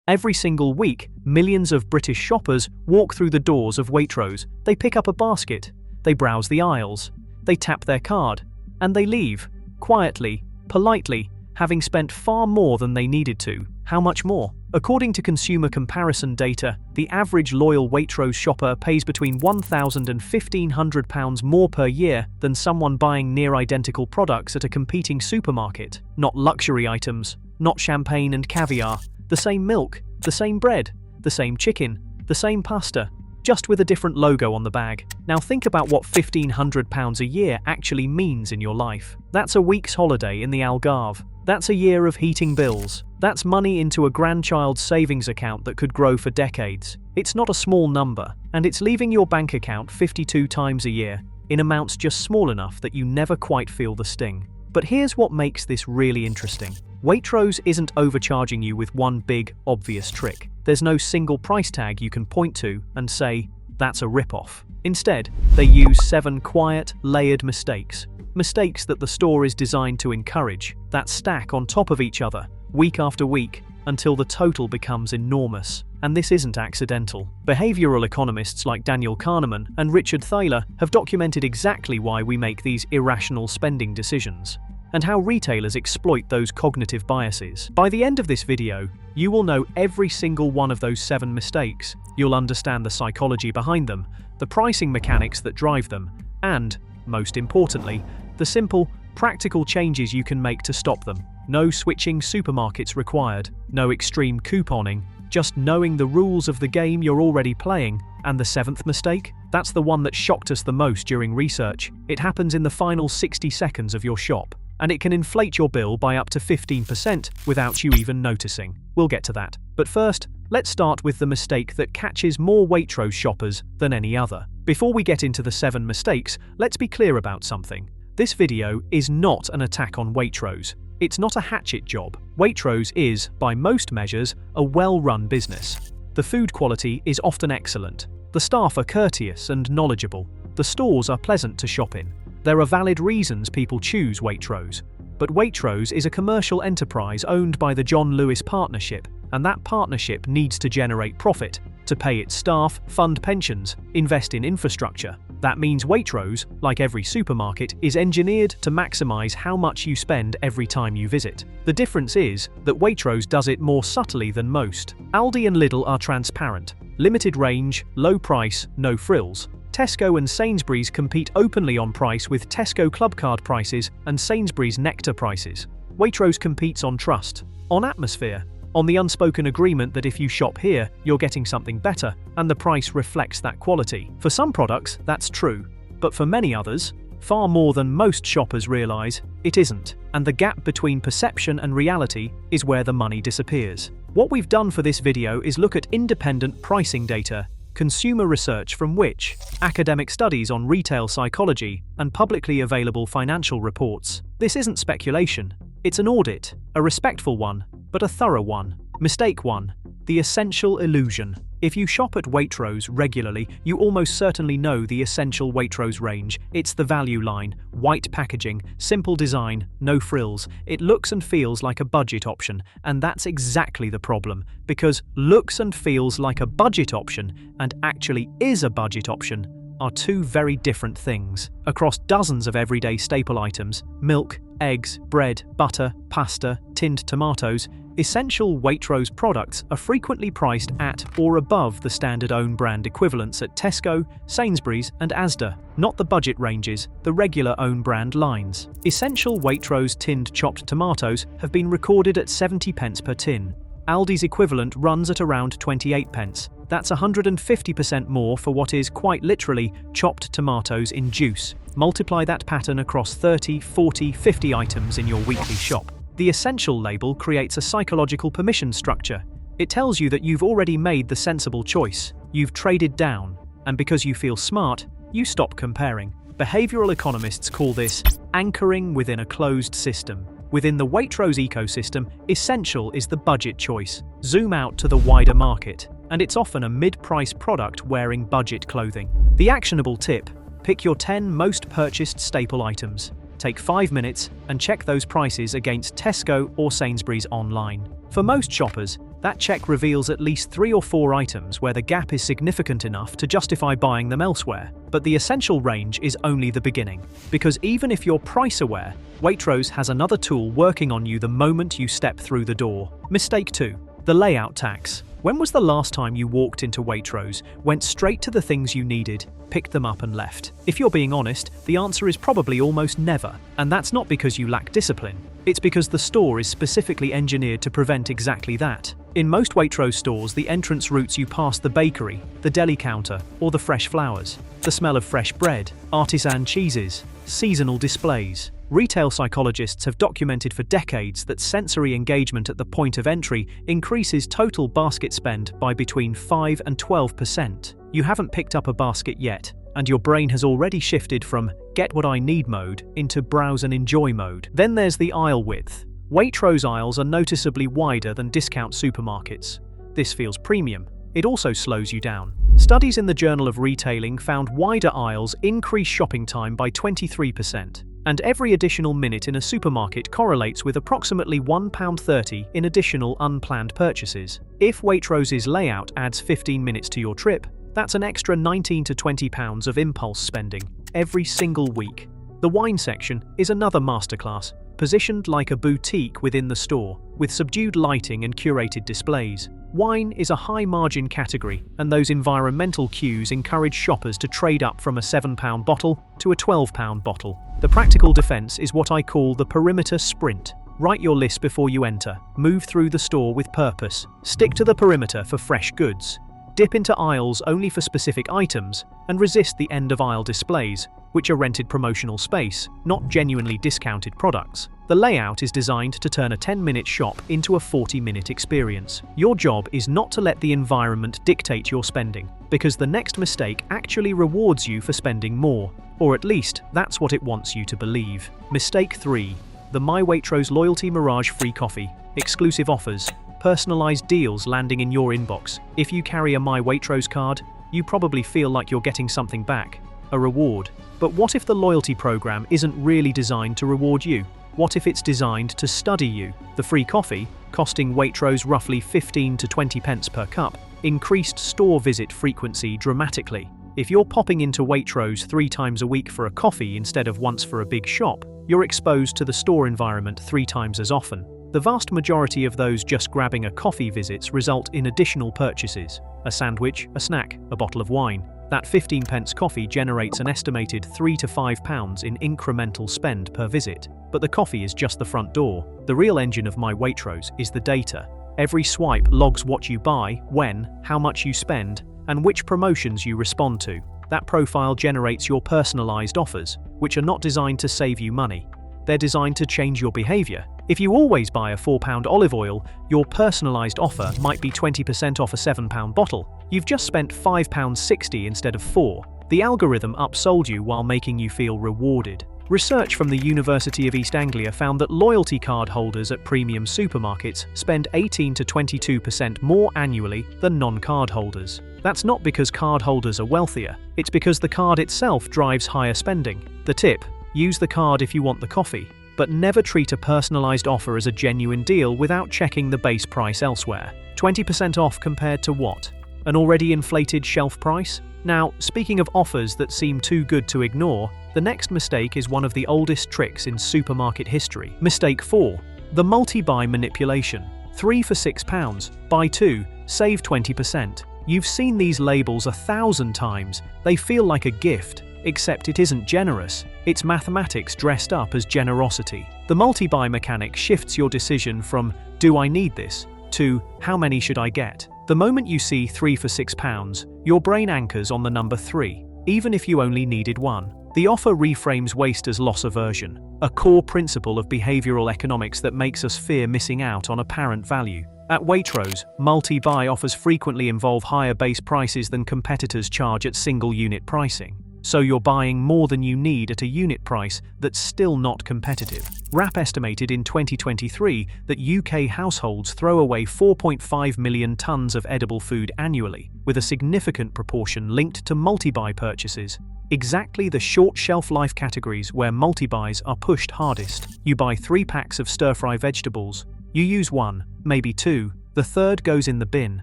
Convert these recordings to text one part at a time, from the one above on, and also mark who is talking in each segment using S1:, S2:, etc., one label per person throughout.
S1: Every single week, millions of British shoppers walk through the doors of Waitrose. They pick up a basket, they browse the aisles, they tap their card, and they leave, quietly, politely, having spent far more than they needed to. How much more? According to consumer comparison data, the average loyal Waitrose shopper pays between £1,000 and £1,500 more per year than someone buying near-identical products at a competing supermarket. Not luxury items, not champagne and caviar, the same milk, the same bread, the same chicken, the same pasta, just with a different logo on the bag. Now think about what £1,500 a year actually means in your life. That's a week's holiday in the Algarve. That's a year of heating bills. That's money into a grandchild's savings account that could grow for decades. It's not a small number, and it's leaving your bank account 52 times a year, in amounts just small enough that you never quite feel the sting. But here's what makes this really interesting. Waitrose isn't overcharging you with one big, obvious trick. There's no single price tag you can point to and say, that's a rip-off. Instead, they use 7 quiet, layered mistakes. Mistakes that the store is designed to encourage, that stack on top of each other, week after week, until the total becomes enormous. And this isn't accidental. Behavioral economists like Daniel Kahneman and Richard Thaler have documented exactly why we make these irrational spending decisions, and how retailers exploit those cognitive biases. By the end of this video, you will know every single one of those 7 mistakes. You'll understand the psychology behind them, the pricing mechanics that drive them, and, most importantly, the simple, practical changes you can make to stop them. No switching supermarkets required, no extreme couponing, just knowing the rules of the game you're already playing. And the 7th mistake? That's the one that shocked us the most during research. It happens in the final 60 seconds of your shop, and it can inflate your bill by up to 15% without you even noticing. We'll get to that. But first, let's start with the mistake that catches more Waitrose shoppers than any other. Before we get into the 7 mistakes, let's be clear about something. This video is not an attack on Waitrose. It's not a hatchet job. Waitrose is, by most measures, a well-run business. The food quality is often excellent. The staff are courteous and knowledgeable. The stores are pleasant to shop in. There are valid reasons people choose Waitrose. But Waitrose is a commercial enterprise owned by the John Lewis Partnership, and that partnership needs to generate profit, to pay its staff, fund pensions, invest in infrastructure. That means Waitrose, like every supermarket, is engineered to maximize how much you spend every time you visit. The difference is that Waitrose does it more subtly than most. Aldi and Lidl are transparent. Limited range, low price, no frills. Tesco and Sainsbury's compete openly on price with Tesco Clubcard prices and Sainsbury's Nectar prices. Waitrose competes on trust, on atmosphere, on the unspoken agreement that if you shop here, you're getting something better, and the price reflects that quality. For some products, that's true, but for many others, far more than most shoppers realize, it isn't. And the gap between perception and reality is where the money disappears. What we've done for this video is look at independent pricing data, consumer research from which, academic studies on retail psychology, and publicly available financial reports. This isn't speculation. It's an audit, a respectful one, but a thorough one. Mistake 1. The essential illusion. If you shop at Waitrose regularly, you almost certainly know the essential Waitrose range. It's the value line, white packaging, simple design, no frills. It looks and feels like a budget option, and that's exactly the problem, because looks and feels like a budget option and actually is a budget option are 2 very different things. Across dozens of everyday staple items, milk, eggs, bread, butter, pasta, tinned tomatoes, essential Waitrose products are frequently priced at or above the standard own brand equivalents at Tesco, Sainsbury's and Asda, not the budget ranges, the regular own brand lines. Essential Waitrose tinned chopped tomatoes have been recorded at 70 pence per tin. Aldi's equivalent runs at around 28 pence. That's 150% more for what is quite literally chopped tomatoes in juice. Multiply that pattern across 30, 40, 50 items in your weekly shop. The essential label creates a psychological permission structure. It tells you that you've already made the sensible choice. You've traded down, and because you feel smart, you stop comparing. Behavioral economists call this anchoring within a closed system. Within the Waitrose ecosystem, essential is the budget choice. Zoom out to the wider market, and it's often a mid-price product wearing budget clothing. The actionable tip: pick your 10 most purchased staple items. Take 5 minutes and check those prices against Tesco or Sainsbury's online. For most shoppers, That check reveals at least 3 or 4 items where the gap is significant enough to justify buying them elsewhere. But the essential range is only the beginning. Because even if you're price aware, Waitrose has another tool working on you the moment you step through the door. Mistake 2. The layout tax. When was the last time you walked into Waitrose, went straight to the things you needed, picked them up and left? If you're being honest, the answer is probably almost never. And that's not because you lack discipline. It's because the store is specifically engineered to prevent exactly that. In most Waitrose stores, the entrance routes you past the bakery, the deli counter, or the fresh flowers. The smell of fresh bread, artisan cheeses, seasonal displays. Retail psychologists have documented for decades that sensory engagement at the point of entry increases total basket spend by between 5 and 12%. You haven't picked up a basket yet, and your brain has already shifted from get what I need mode into browse and enjoy mode. Then there's the aisle width. Waitrose aisles are noticeably wider than discount supermarkets. This feels premium. It also slows you down. Studies in the Journal of Retailing found wider aisles increase shopping time by 23%. And every additional minute in a supermarket correlates with approximately £1.30 in additional unplanned purchases. If Waitrose's layout adds 15 minutes to your trip, that's an extra £19 to £20 of impulse spending every single week. The wine section is another masterclass, positioned like a boutique within the store, with subdued lighting and curated displays. Wine is a high-margin category, and those environmental cues encourage shoppers to trade up from a £7 bottle to a £12 bottle. The practical defense is what I call the perimeter sprint. Write your list before you enter. Move through the store with purpose. Stick to the perimeter for fresh goods. Dip into aisles only for specific items, and resist the end-of-aisle displays, which are rented promotional space, not genuinely discounted products. The layout is designed to turn a 10-minute shop into a 40-minute experience. Your job is not to let the environment dictate your spending, because the next mistake actually rewards you for spending more, or at least that's what it wants you to believe. Mistake 3. The My Waitrose Loyalty Mirage free coffee. Exclusive offers. Personalized deals landing in your inbox. If you carry a My Waitrose card, you probably feel like you're getting something back, a reward. But what if the loyalty program isn't really designed to reward you? What if it's designed to study you? The free coffee, costing Waitrose roughly 15 to 20 pence per cup, increased store visit frequency dramatically. If you're popping into Waitrose 3 times a week for a coffee instead of once for a big shop, you're exposed to the store environment 3 times as often. The vast majority of those just grabbing a coffee visits result in additional purchases: a sandwich, a snack, a bottle of wine. That 15 pence coffee generates an estimated £3 to £5 in incremental spend per visit. But the coffee is just the front door. The real engine of My Waitrose is the data. Every swipe logs what you buy, when, how much you spend, and which promotions you respond to. That profile generates your personalized offers, which are not designed to save you money. They're designed to change your behavior. If you always buy a £4 olive oil, your personalized offer might be 20% off a £7 bottle. You've just spent £5.60 instead of £4. The algorithm upsold you while making you feel rewarded. Research from the University of East Anglia found that loyalty card holders at premium supermarkets spend 18 to 22% more annually than non-card holders. That's not because card holders are wealthier, it's because the card itself drives higher spending. The tip: use the card if you want the coffee, but never treat a personalized offer as a genuine deal without checking the base price elsewhere. 20% off compared to what? An already inflated shelf price? Now, speaking of offers that seem too good to ignore, the next mistake is one of the oldest tricks in supermarket history. Mistake 4. The multi-buy manipulation. 3 for £6, buy 2, save 20%. You've seen these labels 1,000 times. They feel like a gift, except it isn't generous. It's mathematics dressed up as generosity. The multi-buy mechanic shifts your decision from "do I need this?" to "how many should I get?" The moment you see 3 for £6, your brain anchors on the number 3, even if you only needed 1. The offer reframes waste as loss aversion, a core principle of behavioral economics that makes us fear missing out on apparent value. At Waitrose, multi-buy offers frequently involve higher base prices than competitors charge at single-unit pricing. So you're buying more than you need at a unit price that's still not competitive. WRAP estimated in 2023 that UK households throw away 4.5 million tons of edible food annually, with a significant proportion linked to multi-buy purchases. Exactly the short shelf life categories where multi-buys are pushed hardest. You buy 3 packs of stir-fry vegetables. You use 1, maybe 2, The third goes in the bin.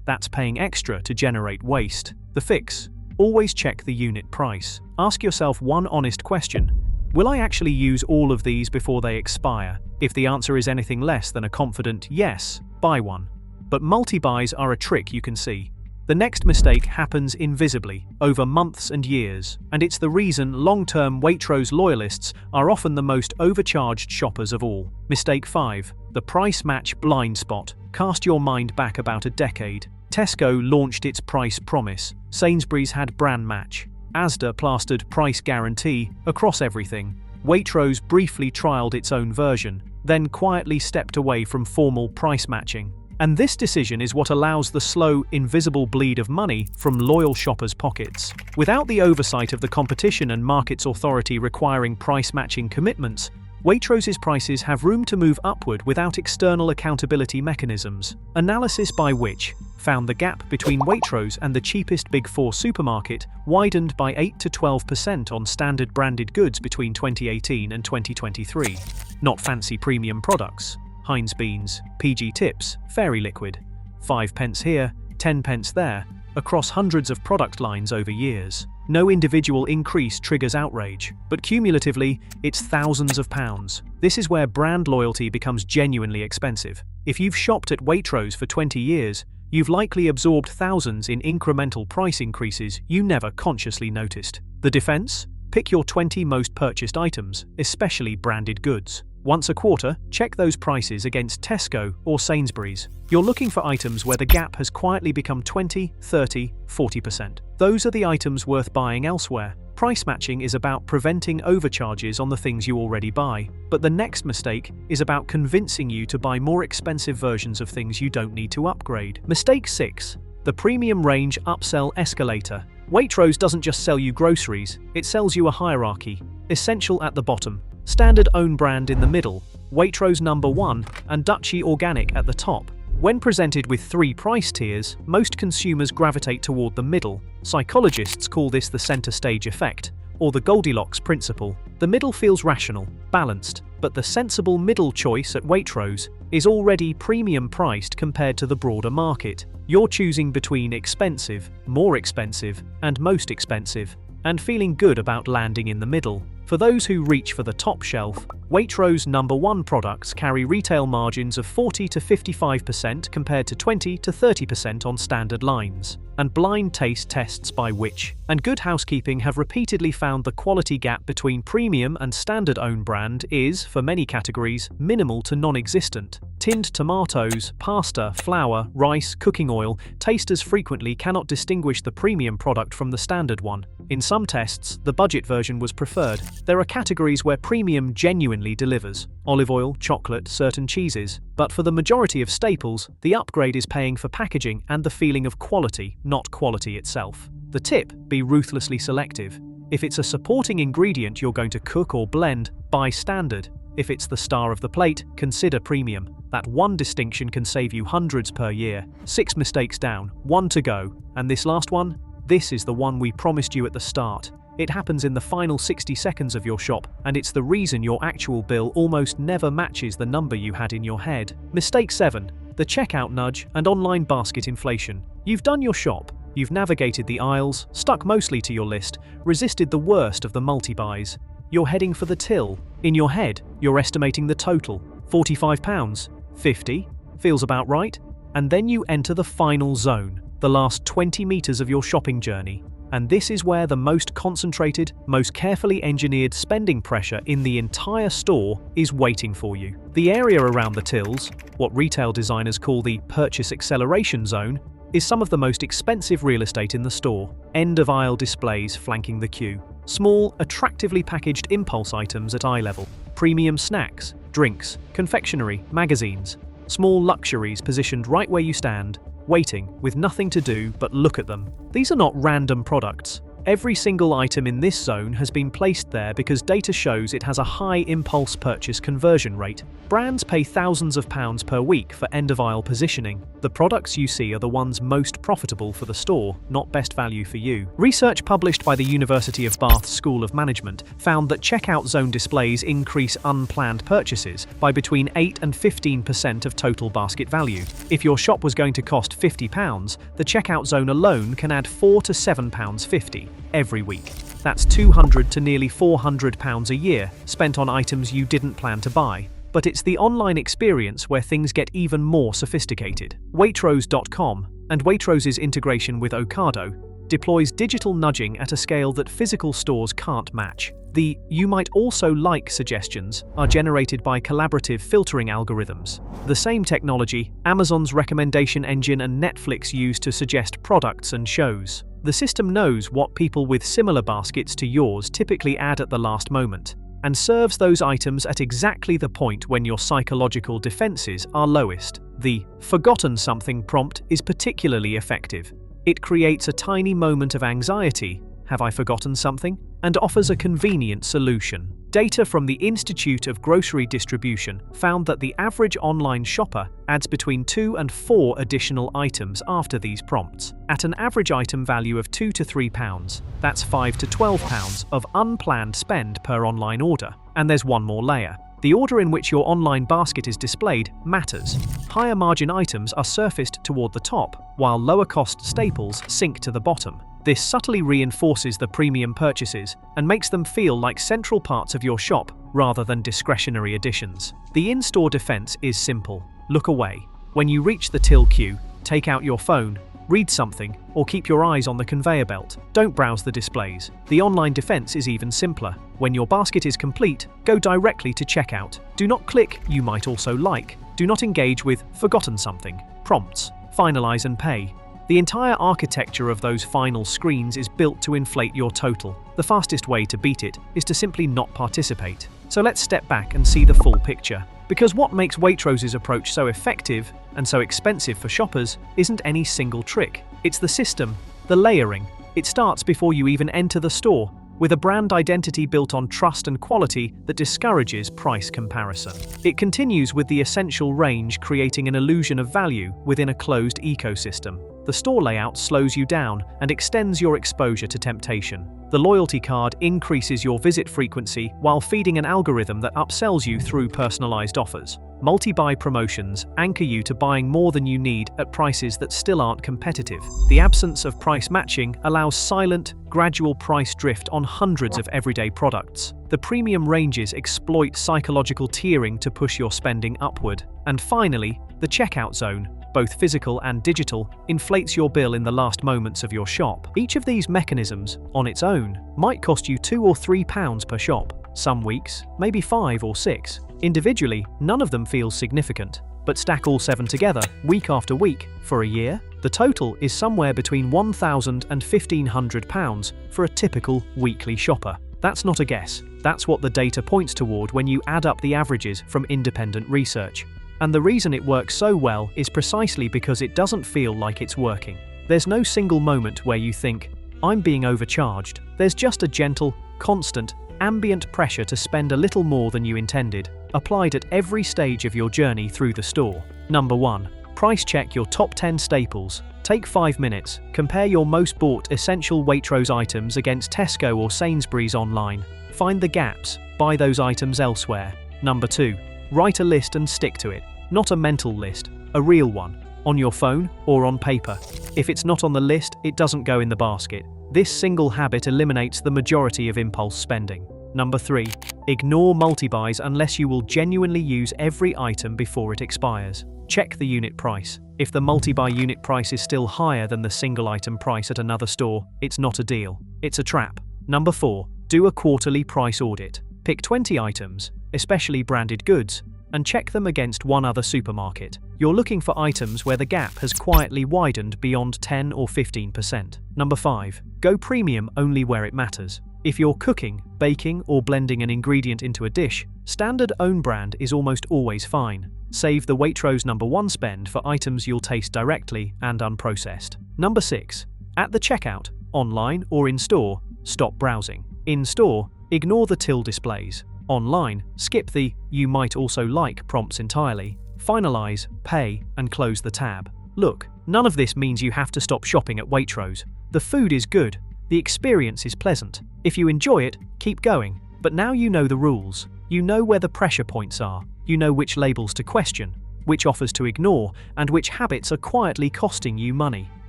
S1: That's paying extra to generate waste. The fix: always check the unit price. Ask yourself one honest question: will I actually use all of these before they expire? If the answer is anything less than a confident yes, buy one. But multi-buys are a trick you can see. The next mistake happens invisibly, over months and years, and it's the reason long-term Waitrose loyalists are often the most overcharged shoppers of all. Mistake 5. The price match blind spot. Cast your mind back about a decade. Tesco launched its price promise. Sainsbury's had brand match. Asda plastered price guarantee across everything. Waitrose briefly trialed its own version, then quietly stepped away from formal price matching. And this decision is what allows the slow, invisible bleed of money from loyal shoppers' pockets. Without the oversight of the competition and markets authority requiring price-matching commitments, Waitrose's prices have room to move upward without external accountability mechanisms. Analysis by which found the gap between Waitrose and the cheapest Big Four supermarket widened by 8 to 12% on standard branded goods between 2018 and 2023. Not fancy premium products. Heinz beans, PG tips, Fairy liquid. 5 pence here, 10 pence there, across hundreds of product lines over years. No individual increase triggers outrage, but cumulatively, it's thousands of pounds. This is where brand loyalty becomes genuinely expensive. If you've shopped at Waitrose for 20 years, you've likely absorbed thousands in incremental price increases you never consciously noticed. The defense? Pick your 20 most purchased items, especially branded goods. Once a quarter, check those prices against Tesco or Sainsbury's. You're looking for items where the gap has quietly become 20, 30, 40%. Those are the items worth buying elsewhere. Price matching is about preventing overcharges on the things you already buy, but the next mistake is about convincing you to buy more expensive versions of things you don't need to upgrade. Mistake 6. The premium range upsell escalator. Waitrose doesn't just sell you groceries, it sells you a hierarchy. Essential at the bottom, standard own brand in the middle, Waitrose #1, and Dutchie Organic at the top. When presented with 3 price tiers, most consumers gravitate toward the middle. Psychologists call this the center stage effect, or the Goldilocks principle. The middle feels rational, balanced, but the sensible middle choice at Waitrose is already premium priced compared to the broader market. You're choosing between expensive, more expensive, and most expensive, and feeling good about landing in the middle. For those who reach for the top shelf, Waitrose #1 products carry retail margins of 40 to 55% compared to 20 to 30% on standard lines. And blind taste tests by Which and Good Housekeeping have repeatedly found the quality gap between premium and standard own brand is, for many categories, minimal to non-existent. Tinned tomatoes, pasta, flour, rice, cooking oil, tasters frequently cannot distinguish the premium product from the standard one. In some tests, the budget version was preferred. There are categories where premium genuinely delivers: olive oil, chocolate, certain cheeses. But for the majority of staples, the upgrade is paying for packaging and the feeling of quality, not quality itself. The tip: be ruthlessly selective. If it's a supporting ingredient you're going to cook or blend, buy standard. If it's the star of the plate, consider premium. That one distinction can save you hundreds per year. 6 mistakes down, 1 to go. And this last one? This is the one we promised you at the start. It happens in the final 60 seconds of your shop, and it's the reason your actual bill almost never matches the number you had in your head. Mistake 7. The checkout nudge and online basket inflation. You've done your shop. You've navigated the aisles, stuck mostly to your list, resisted the worst of the multi-buys. You're heading for the till. In your head, you're estimating the total. £45, 50, feels about right. And then you enter the final zone, the last 20 meters of your shopping journey. And this is where the most concentrated, most carefully engineered spending pressure in the entire store is waiting for you. The area around the tills, what retail designers call the purchase acceleration zone, is some of the most expensive real estate in the store. End-of-aisle displays flanking the queue. Small, attractively packaged impulse items at eye level. Premium snacks, drinks, confectionery, magazines. Small luxuries positioned right where you stand, waiting, with nothing to do but look at them. These are not random products. Every single item in this zone has been placed there because data shows it has a high impulse purchase conversion rate. Brands pay thousands of pounds per week for end-of-aisle positioning. The products you see are the ones most profitable for the store, not best value for you. Research published by the University of Bath School of Management found that checkout zone displays increase unplanned purchases by between 8 and 15% of total basket value. If your shop was going to cost £50, the checkout zone alone can add £4 to £7.50 every week. That's £200 to nearly £400 a year spent on items you didn't plan to buy. But it's the online experience where things get even more sophisticated. Waitrose.com and Waitrose's integration with Ocado deploys digital nudging at a scale that physical stores can't match. The "you might also like" suggestions are generated by collaborative filtering algorithms. The same technology Amazon's recommendation engine and Netflix use to suggest products and shows. The system knows what people with similar baskets to yours typically add at the last moment, and serves those items at exactly the point when your psychological defenses are lowest. The "forgotten something" prompt is particularly effective. It creates a tiny moment of anxiety, "have I forgotten something?" and offers a convenient solution. Data from the Institute of Grocery Distribution found that the average online shopper adds between 2 and 4 additional items after these prompts. At an average item value of £2 to £3, that's £5 to £12 of unplanned spend per online order. And there's one more layer. The order in which your online basket is displayed matters. Higher margin items are surfaced toward the top, while lower cost staples sink to the bottom. This subtly reinforces the premium purchases and makes them feel like central parts of your shop rather than discretionary additions. The in-store defense is simple. Look away. When you reach the till queue, take out your phone, read something, or keep your eyes on the conveyor belt. Don't browse the displays. The online defense is even simpler. When your basket is complete, go directly to checkout. Do not click "you might also like." Do not engage with "forgotten something" prompts. Finalize and pay. The entire architecture of those final screens is built to inflate your total. The fastest way to beat it is to simply not participate. So let's step back and see the full picture. Because what makes Waitrose's approach so effective and so expensive for shoppers isn't any single trick. It's the system, the layering. It starts before you even enter the store, with a brand identity built on trust and quality that discourages price comparison. It continues with the essential range, creating an illusion of value within a closed ecosystem. The store layout slows you down and extends your exposure to temptation. The loyalty card increases your visit frequency while feeding an algorithm that upsells you through personalized offers. Multi-buy promotions anchor you to buying more than you need at prices that still aren't competitive. The absence of price matching allows silent, gradual price drift on hundreds of everyday products. The premium ranges exploit psychological tiering to push your spending upward. And finally, the checkout zone, both physical and digital, inflates your bill in the last moments of your shop. Each of these mechanisms, on its own, might cost you £2 or £3 per shop. Some weeks, maybe 5 or 6. Individually, none of them feels significant. But stack all 7 together, week after week, for a year, the total is somewhere between £1,000 and £1,500 for a typical weekly shopper. That's not a guess. That's what the data points toward when you add up the averages from independent research. And the reason it works so well is precisely because it doesn't feel like it's working. There's no single moment where you think, "I'm being overcharged." There's just a gentle, constant, ambient pressure to spend a little more than you intended, applied at every stage of your journey through the store. Number 1. Price check your top 10 staples. Take 5 minutes. Compare your most bought essential Waitrose items against Tesco or Sainsbury's online. Find the gaps. Buy those items elsewhere. Number 2. Write a list and stick to it. Not a mental list, a real one. On your phone or on paper. If it's not on the list, it doesn't go in the basket. This single habit eliminates the majority of impulse spending. Number 3. Ignore multi-buys unless you will genuinely use every item before it expires. Check the unit price. If the multi-buy unit price is still higher than the single item price at another store, it's not a deal. It's a trap. Number 4. Do a quarterly price audit. Pick 20 items, especially branded goods, and check them against one other supermarket. You're looking for items where the gap has quietly widened beyond 10 or 15%. Number 5. Go premium only where it matters. If you're cooking, baking, or blending an ingredient into a dish, standard own brand is almost always fine. Save the Waitrose number 1 spend for items you'll taste directly and unprocessed. Number 6. At the checkout, Online or in-store, stop browsing. In-store, ignore the till displays. Online, skip the "you might also like" prompts entirely. Finalize, pay, and close the tab. Look, none of this means you have to stop shopping at Waitrose. The food is good. The experience is pleasant. If you enjoy it, keep going. But now you know the rules. You know where the pressure points are. You know which labels to question, which offers to ignore, and which habits are quietly costing you money.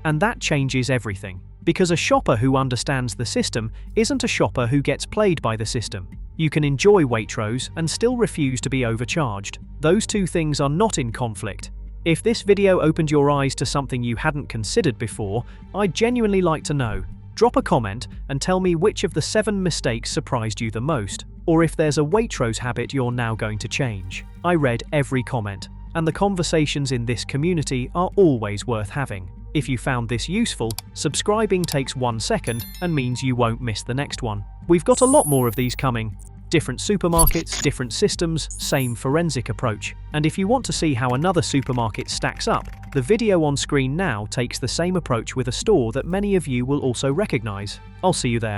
S1: And that changes everything. Because a shopper who understands the system isn't a shopper who gets played by the system. You can enjoy Waitrose and still refuse to be overcharged. Those two things are not in conflict. If this video opened your eyes to something you hadn't considered before, I'd genuinely like to know. Drop a comment and tell me which of the 7 mistakes surprised you the most, or if there's a Waitrose habit you're now going to change. I read every comment, and the conversations in this community are always worth having. If you found this useful, subscribing takes 1 second and means you won't miss the next one. We've got a lot more of these coming. Different supermarkets, different systems, same forensic approach. And if you want to see how another supermarket stacks up, the video on screen now takes the same approach with a store that many of you will also recognize. I'll see you there.